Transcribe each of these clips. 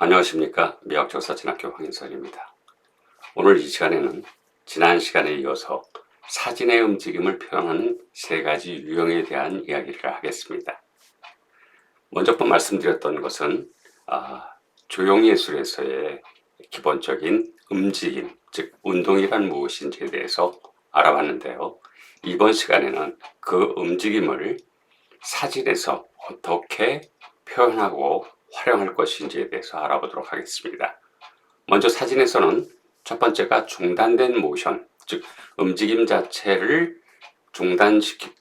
안녕하십니까. 미학조사진학교 황인선입니다. 오늘 이 시간에는 지난 시간에 이어서 사진의 움직임을 표현하는 세 가지 유형에 대한 이야기를 하겠습니다. 먼저 말씀드렸던 것은 조형예술에서의 기본적인 움직임, 즉 운동이란 무엇인지에 대해서 알아봤는데요. 이번 시간에는 그 움직임을 사진에서 어떻게 표현하고 활용할 것인지에 대해서 알아보도록 하겠습니다. 먼저 사진에서는 첫 번째가 중단된 모션, 즉 움직임 자체를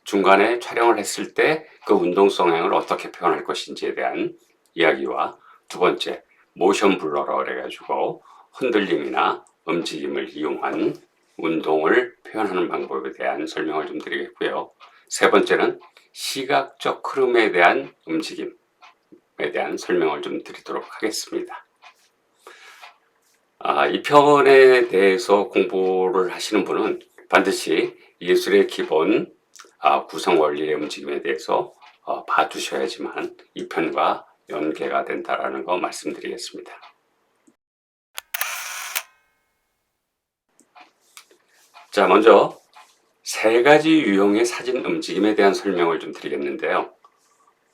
중간에 촬영을 했을 때 그 운동 성향을 어떻게 표현할 것인지에 대한 이야기와, 두 번째 모션 블러러 그래가지고 흔들림이나 움직임을 이용한 운동을 표현하는 방법에 대한 설명을 좀 드리겠고요. 세 번째는 시각적 흐름에 대한 움직임에 대한 설명을 좀 드리도록 하겠습니다. 이 편에 대해서 공부를 하시는 분은 반드시 예술의 기본 구성 원리의 움직임에 대해서 봐두셔야지만 이 편과 연계가 된다라는 거 말씀드리겠습니다. 자, 먼저 세 가지 유형의 사진 움직임에 대한 설명을 좀 드리겠는데요.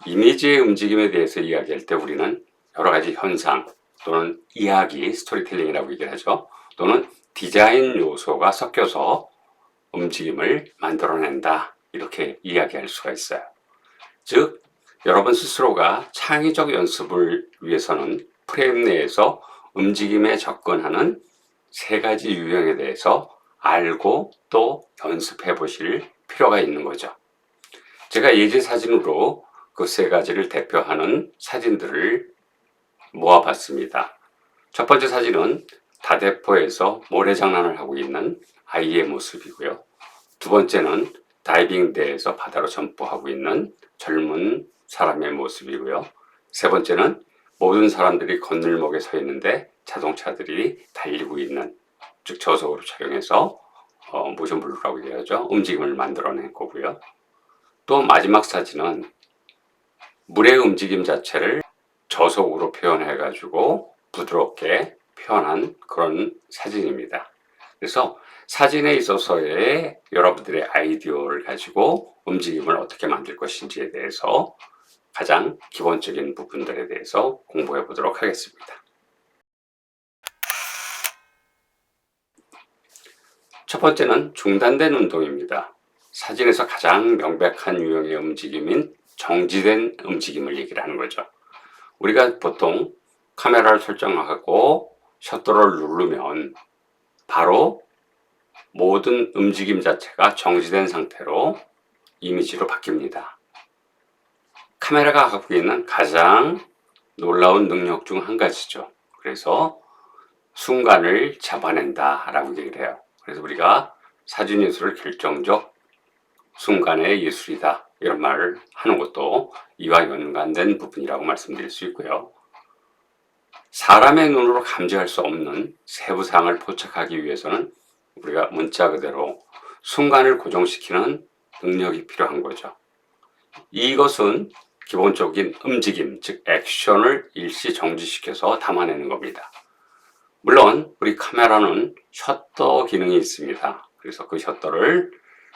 이미지의 움직임에 대해서 이야기할 때 우리는 여러 가지 현상 또는 이야기, 스토리텔링이라고 얘기를 하죠. 또는 디자인 요소가 섞여서 움직임을 만들어낸다, 이렇게 이야기할 수가 있어요. 즉, 여러분 스스로가 창의적 연습을 위해서는 프레임 내에서 움직임에 접근하는 세 가지 유형에 대해서 알고 또 연습해 보실 필요가 있는 거죠. 제가 예제 사진으로 그 세 가지를 대표하는 사진들을 모아봤습니다. 첫 번째 사진은 다대포에서 모래장난을 하고 있는 아이의 모습이고요. 두 번째는 다이빙대에서 바다로 점프하고 있는 젊은 사람의 모습이고요. 세 번째는 모든 사람들이 건널목에 서 있는데 자동차들이 달리고 있는, 즉 저속으로 촬영해서 모션 블루라고 얘기하죠. 움직임을 만들어낸 거고요. 또 마지막 사진은 물의 움직임 자체를 저속으로 표현해가지고 부드럽게 표현한 그런 사진입니다. 그래서 사진에 있어서의 여러분들의 아이디어를 가지고 움직임을 어떻게 만들 것인지에 대해서 가장 기본적인 부분들에 대해서 공부해 보도록 하겠습니다. 첫 번째는 중단된 운동입니다. 사진에서 가장 명백한 유형의 움직임인 정지된 움직임을 얘기를 하는 거죠. 우리가 보통 카메라를 설정하고 셔터를 누르면 바로 모든 움직임 자체가 정지된 상태로 이미지로 바뀝니다. 카메라가 갖고 있는 가장 놀라운 능력 중 한 가지죠. 그래서 순간을 잡아낸다 라고 얘기를 해요. 그래서 우리가 사진예술을 결정적 순간의 예술이다, 이런 말을 하는 것도 이와 연관된 부분이라고 말씀드릴 수 있고요. 사람의 눈으로 감지할 수 없는 세부사항을 포착하기 위해서는 우리가 문자 그대로 순간을 고정시키는 능력이 필요한 거죠. 이것은 기본적인 움직임, 즉 액션을 일시 정지시켜서 담아내는 겁니다. 물론 우리 카메라는 셔터 기능이 있습니다. 그래서 그 셔터를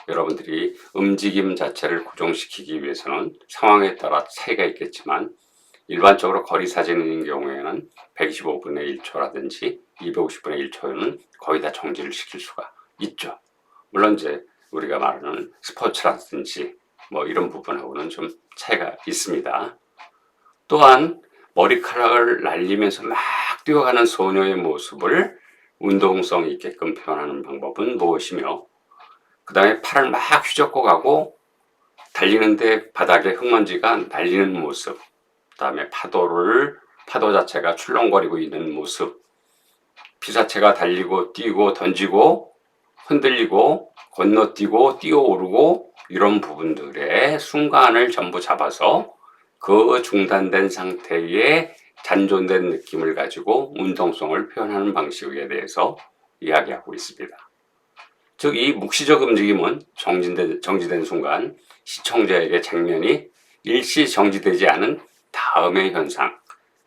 여러분들이 움직임 자체를 고정시키기 위해서는 상황에 따라 차이가 있겠지만, 일반적으로 거리 사진인 경우에는 125분의 1초라든지 250분의 1초는 거의 다 정지를 시킬 수가 있죠. 물론 이제 우리가 말하는 스포츠라든지 이런 부분하고는 좀 차이가 있습니다. 또한 머리카락을 날리면서 막 뛰어가는 소녀의 모습을 운동성 있게끔 표현하는 방법은 무엇이며, 그 다음에 팔을 막 휘젓고 가고 달리는데 바닥에 흙먼지가 날리는 모습, 그 다음에 파도 자체가 출렁거리고 있는 모습, 피사체가 달리고 뛰고 던지고 흔들리고 건너뛰고 뛰어오르고, 이런 부분들의 순간을 전부 잡아서 그 중단된 상태의 잔존된 느낌을 가지고 운동성을 표현하는 방식에 대해서 이야기하고 있습니다. 즉, 이 묵시적 움직임은 정지된 순간 시청자에게 장면이 일시 정지되지 않은 다음의 현상,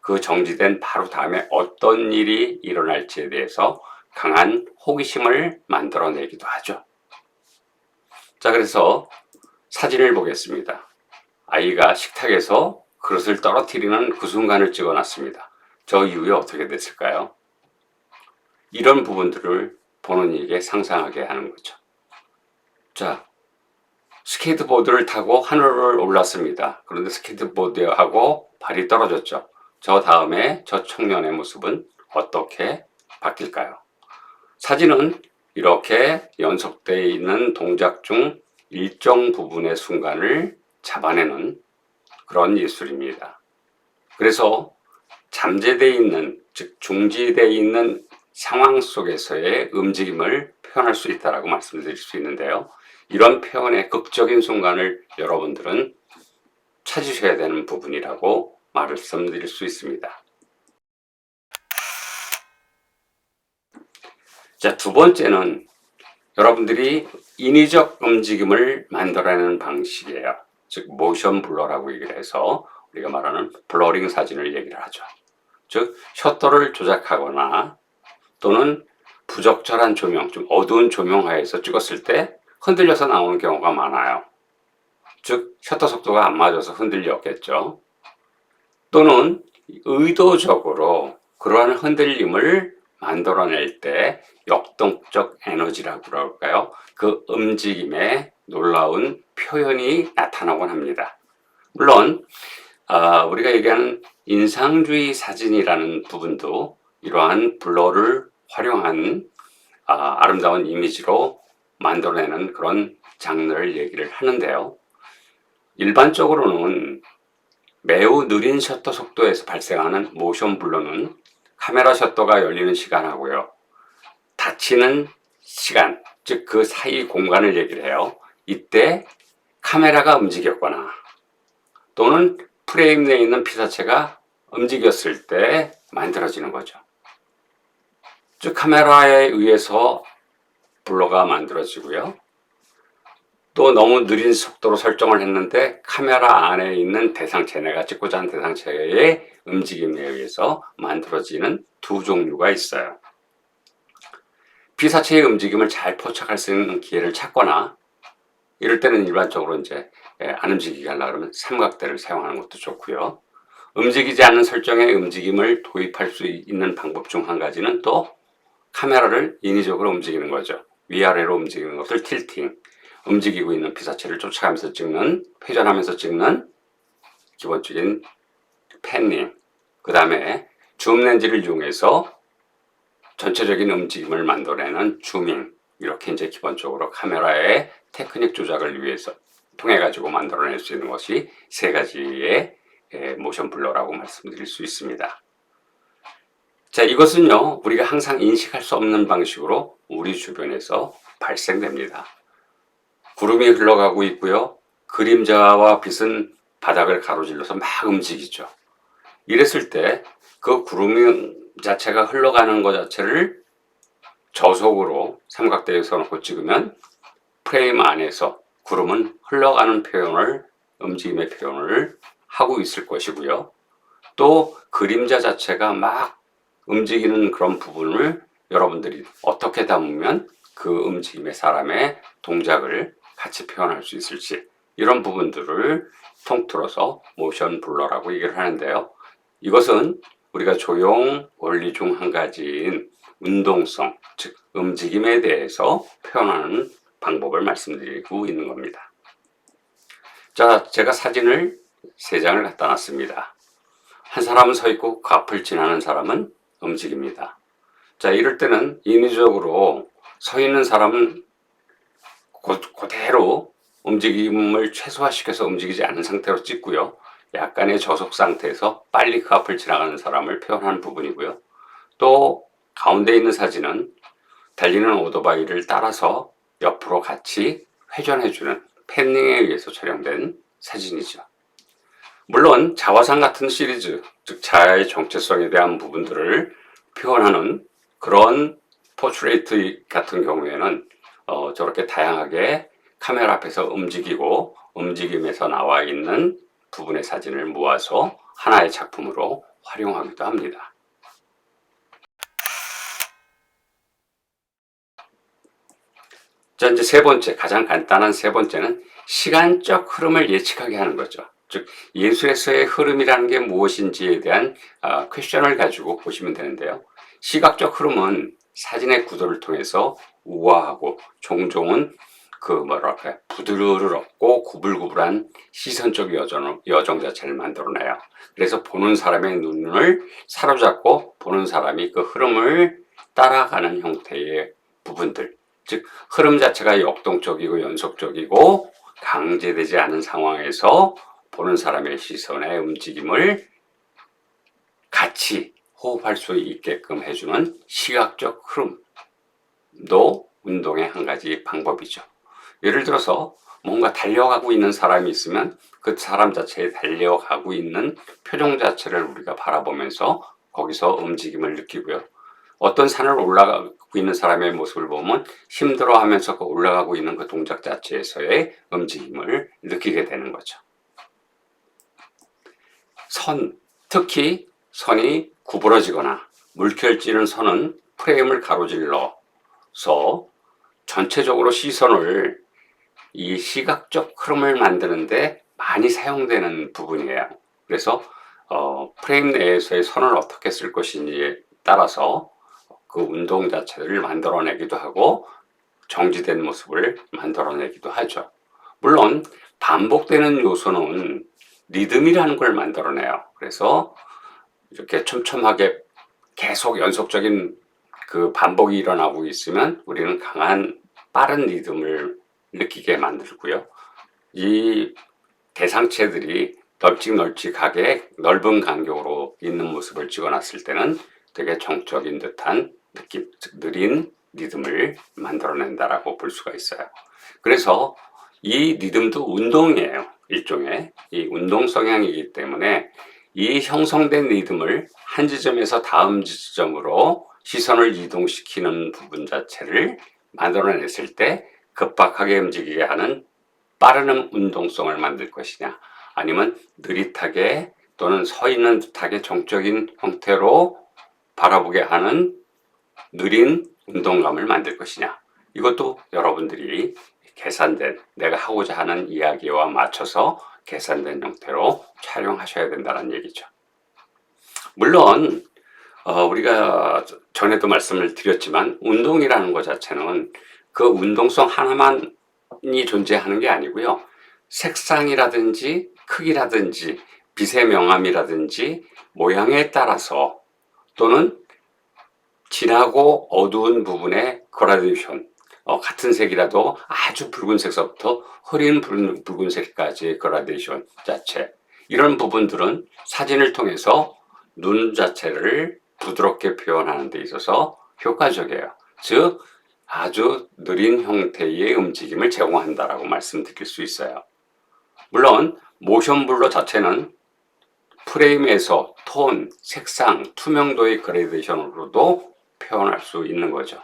그 정지된 바로 다음에 어떤 일이 일어날지에 대해서 강한 호기심을 만들어내기도 하죠. 자, 그래서 사진을 보겠습니다. 아이가 식탁에서 그릇을 떨어뜨리는 그 순간을 찍어놨습니다. 저 이후에 어떻게 됐을까요? 이런 부분들을 보는 이에게 상상하게 하는 거죠. 자, 스케이트보드를 타고 하늘을 올랐습니다. 그런데 스케이트보드하고 발이 떨어졌죠. 저 다음에 저 청년의 모습은 어떻게 바뀔까요? 사진은 이렇게 연속되어 있는 동작 중 일정 부분의 순간을 잡아내는 그런 예술입니다. 그래서 잠재되어 있는, 즉 중지되어 있는 상황 속에서의 움직임을 표현할 수 있다고 말씀드릴 수 있는데요. 이런 표현의 극적인 순간을 여러분들은 찾으셔야 되는 부분이라고 말씀드릴 수 있습니다. 자, 두 번째는 여러분들이 인위적 움직임을 만들어내는 방식이에요. 즉 모션 블러라고 얘기를 해서 우리가 말하는 블러링 사진을 얘기를 하죠. 즉 셔터를 조작하거나 또는 부적절한 조명, 좀 어두운 조명하에서 찍었을 때 흔들려서 나오는 경우가 많아요. 즉 셔터 속도가 안 맞아서 흔들렸겠죠. 또는 의도적으로 그러한 흔들림을 만들어낼 때 역동적 에너지라고 그럴까요? 그 움직임의 놀라운 표현이 나타나곤 합니다. 물론 우리가 얘기하는 인상주의 사진이라는 부분도 이러한 블러를 활용한 아름다운 이미지로 만들어내는 그런 장르를 얘기를 하는데요. 일반적으로는 매우 느린 셔터 속도에서 발생하는 모션 블러는 카메라 셔터가 열리는 시간하고요. 닫히는 시간, 즉 그 사이 공간을 얘기를 해요. 이때 카메라가 움직였거나 또는 프레임 내에 있는 피사체가 움직였을 때 만들어지는 거죠. 즉 카메라에 의해서 블러가 만들어지고요. 또 너무 느린 속도로 설정을 했는데 카메라 안에 있는 대상체, 내가 찍고자 하는 대상체의 움직임에 의해서 만들어지는 두 종류가 있어요. 피사체의 움직임을 잘 포착할 수 있는 기회를 찾거나 이럴 때는 일반적으로 이제 안 움직이게 하려고 그러면 삼각대를 사용하는 것도 좋고요. 움직이지 않는 설정의 움직임을 도입할 수 있는 방법 중 한 가지는 또 카메라를 인위적으로 움직이는 거죠. 위아래로 움직이는 것을 틸팅, 움직이고 있는 피사체를 쫓아가면서 찍는, 회전하면서 찍는 기본적인 팬닝, 그 다음에 줌 렌즈를 이용해서 전체적인 움직임을 만들어내는 줌밍, 이렇게 이제 기본적으로 카메라의 테크닉 조작을 위해서 통해 가지고 만들어낼 수 있는 것이 세 가지의 모션 블러라고 말씀드릴 수 있습니다. 자, 이것은요 우리가 항상 인식할 수 없는 방식으로 우리 주변에서 발생됩니다. 구름이 흘러가고 있고요. 그림자와 빛은 바닥을 가로질러서 막 움직이죠. 이랬을 때 그 구름 자체가 흘러가는 것 자체를 저속으로 삼각대에 서놓고 찍으면 프레임 안에서 구름은 흘러가는 표현을, 움직임의 표현을 하고 있을 것이고요. 또 그림자 자체가 막 움직이는 그런 부분을 여러분들이 어떻게 담으면 그 움직임의 사람의 동작을 같이 표현할 수 있을지, 이런 부분들을 통틀어서 모션 블러라고 얘기를 하는데요. 이것은 우리가 조형 원리 중 한 가지인 운동성, 즉 움직임에 대해서 표현하는 방법을 말씀드리고 있는 겁니다. 자, 제가 사진을 3장을 갖다 놨습니다. 한 사람은 서 있고 그 앞을 지나는 사람은 움직입니다. 자, 이럴 때는 인위적으로 서 있는 사람은 그대로 움직임을 최소화시켜서 움직이지 않은 상태로 찍고요. 약간의 저속 상태에서 빨리 그 앞을 지나가는 사람을 표현하는 부분이고요. 또 가운데 있는 사진은 달리는 오토바이를 따라서 옆으로 같이 회전해주는 팬닝에 의해서 촬영된 사진이죠. 물론 자화상 같은 시리즈, 즉 자아의 정체성에 대한 부분들을 표현하는 그런 포트레이트 같은 경우에는 저렇게 다양하게 카메라 앞에서 움직이고 움직임에서 나와 있는 부분의 사진을 모아서 하나의 작품으로 활용하기도 합니다. 자, 이제 세 번째, 가장 간단한 세 번째는 시간적 흐름을 예측하게 하는 거죠. 즉, 예술에서의 흐름이라는 게 무엇인지에 대한 퀘션을 가지고 보시면 되는데요. 시각적 흐름은 사진의 구도를 통해서 우아하고 종종은 부드럽고 구불구불한 시선적 여정 자체를 만들어내요. 그래서 보는 사람의 눈을 사로잡고 보는 사람이 그 흐름을 따라가는 형태의 부분들, 즉 흐름 자체가 역동적이고 연속적이고 강제되지 않은 상황에서 보는 사람의 시선의 움직임을 같이 호흡할 수 있게끔 해주는 시각적 흐름도 운동의 한 가지 방법이죠. 예를 들어서 뭔가 달려가고 있는 사람이 있으면 그 사람 자체에 달려가고 있는 표정 자체를 우리가 바라보면서 거기서 움직임을 느끼고요. 어떤 산을 올라가고 있는 사람의 모습을 보면 힘들어하면서 올라가고 있는 그 동작 자체에서의 움직임을 느끼게 되는 거죠. 특히 선이 구부러지거나 물결지는 선은 프레임을 가로질러서 전체적으로 시선을 이 시각적 흐름을 만드는데 많이 사용되는 부분이에요. 그래서 프레임 내에서의 선을 어떻게 쓸 것인지에 따라서 그 운동 자체를 만들어내기도 하고 정지된 모습을 만들어내기도 하죠. 물론 반복되는 요소는 리듬이라는 걸 만들어내요. 그래서 이렇게 촘촘하게 계속 연속적인 그 반복이 일어나고 있으면 우리는 강한 빠른 리듬을 느끼게 만들고요. 이 대상체들이 널찍널찍하게 넓은 간격으로 있는 모습을 찍어놨을 때는 되게 정적인 듯한 느낌, 즉 느린 리듬을 만들어낸다라고 볼 수가 있어요. 그래서 이 리듬도 운동이에요. 일종의 이 운동 성향이기 때문에 이 형성된 리듬을 한 지점에서 다음 지점으로 시선을 이동시키는 부분 자체를 만들어냈을 때 급박하게 움직이게 하는 빠른 운동성을 만들 것이냐, 아니면 느릿하게 또는 서 있는 듯하게 정적인 형태로 바라보게 하는 느린 운동감을 만들 것이냐, 이것도 여러분들이 계산된, 내가 하고자 하는 이야기와 맞춰서 계산된 형태로 촬영하셔야 된다는 얘기죠. 물론 우리가 전에도 말씀을 드렸지만 운동이라는 것 자체는 그 운동성 하나만이 존재하는 게 아니고요. 색상이라든지 크기라든지 빛의 명암이라든지 모양에 따라서 또는 진하고 어두운 부분의 그라데이션, 같은 색이라도 아주 붉은색서부터 흐린 붉은색까지의 그라데이션 자체, 이런 부분들은 사진을 통해서 눈 자체를 부드럽게 표현하는 데 있어서 효과적이에요. 즉 아주 느린 형태의 움직임을 제공한다라고 말씀드릴 수 있어요. 물론 모션 블러 자체는 프레임에서 톤, 색상, 투명도의 그레이데이션으로도 표현할 수 있는 거죠.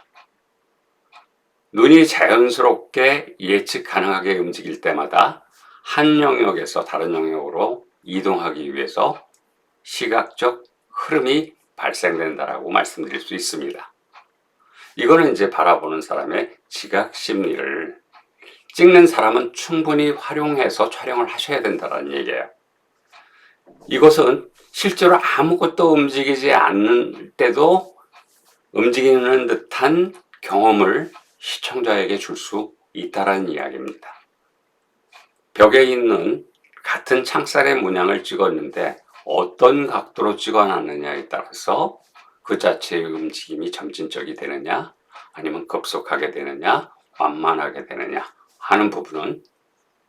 눈이 자연스럽게 예측 가능하게 움직일 때마다 한 영역에서 다른 영역으로 이동하기 위해서 시각적 흐름이 발생된다라고 말씀드릴 수 있습니다. 이거는 이제 바라보는 사람의 지각 심리를 찍는 사람은 충분히 활용해서 촬영을 하셔야 된다는 얘기예요. 이것은 실제로 아무것도 움직이지 않는 때도 움직이는 듯한 경험을 시청자에게 줄 수 있다는 이야기입니다. 벽에 있는 같은 창살의 문양을 찍었는데 어떤 각도로 찍어놨느냐에 따라서 그 자체의 움직임이 점진적이 되느냐, 아니면 급속하게 되느냐, 완만하게 되느냐 하는 부분은,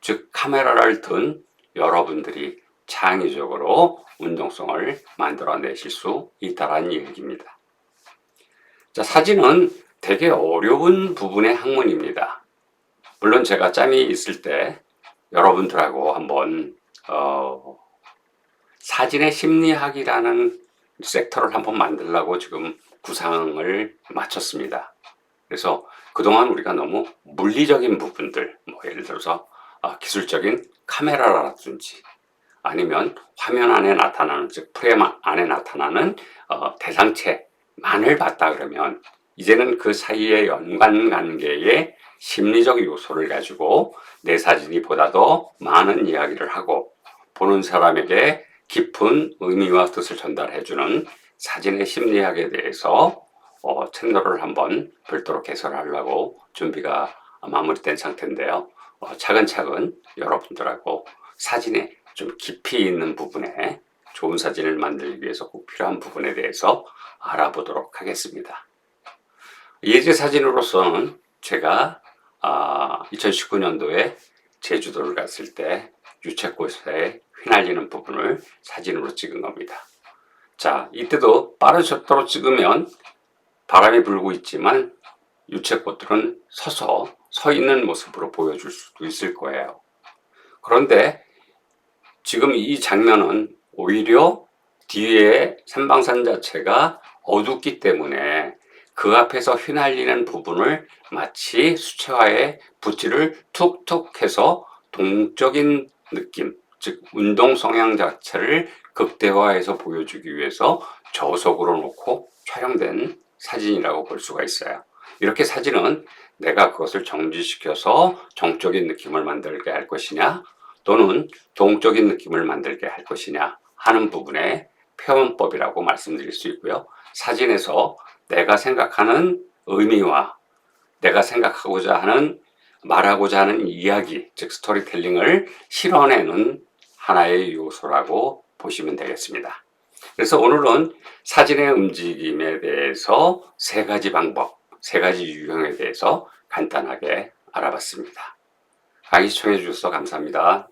즉 카메라를 든 여러분들이 창의적으로 운동성을 만들어내실 수 있다는 얘기입니다. 자, 사진은 되게 어려운 부분의 학문입니다. 물론 제가 짬이 있을 때 여러분들하고 한번 사진의 심리학이라는 섹터를 한번 만들려고 지금 구상을 마쳤습니다. 그래서 그동안 우리가 너무 물리적인 부분들, 예를 들어서 기술적인 카메라라든지 아니면 화면 안에 나타나는, 즉 프레임 안에 나타나는 대상체만을 봤다 그러면 이제는 그 사이의 연관관계의 심리적 요소를 가지고 내 사진이 보다 더 많은 이야기를 하고 보는 사람에게 깊은 의미와 뜻을 전달해주는 사진의 심리학에 대해서 채널을 한번 별도로 개설하려고 준비가 마무리된 상태인데요. 차근차근 여러분들하고 사진에 좀 깊이 있는 부분에 좋은 사진을 만들기 위해서 꼭 필요한 부분에 대해서 알아보도록 하겠습니다. 예제 사진으로서는 제가 2019년도에 제주도를 갔을 때 유채꽃에 휘날리는 부분을 사진으로 찍은 겁니다. 자, 이때도 빠른 셔터로 찍으면 바람이 불고 있지만 유채꽃들은 서 있는 모습으로 보여줄 수도 있을 거예요. 그런데 지금 이 장면은 오히려 뒤에 산방산 자체가 어둡기 때문에 그 앞에서 휘날리는 부분을 마치 수채화에 붓질을 툭툭 해서 동적인 느낌, 즉 운동 성향 자체를 극대화해서 보여주기 위해서 저속으로 놓고 촬영된 사진이라고 볼 수가 있어요. 이렇게 사진은 내가 그것을 정지시켜서 정적인 느낌을 만들게 할 것이냐 또는 동적인 느낌을 만들게 할 것이냐 하는 부분의 표현법이라고 말씀드릴 수 있고요. 사진에서 내가 생각하는 의미와 내가 생각하고자 하는 말하고자 하는 이야기, 즉 스토리텔링을 실어내는 하나의 요소라고 보시면 되겠습니다. 그래서 오늘은 사진의 움직임에 대해서 세 가지 방법, 세 가지 유형에 대해서 간단하게 알아봤습니다. 강의 시청해 주셔서 감사합니다.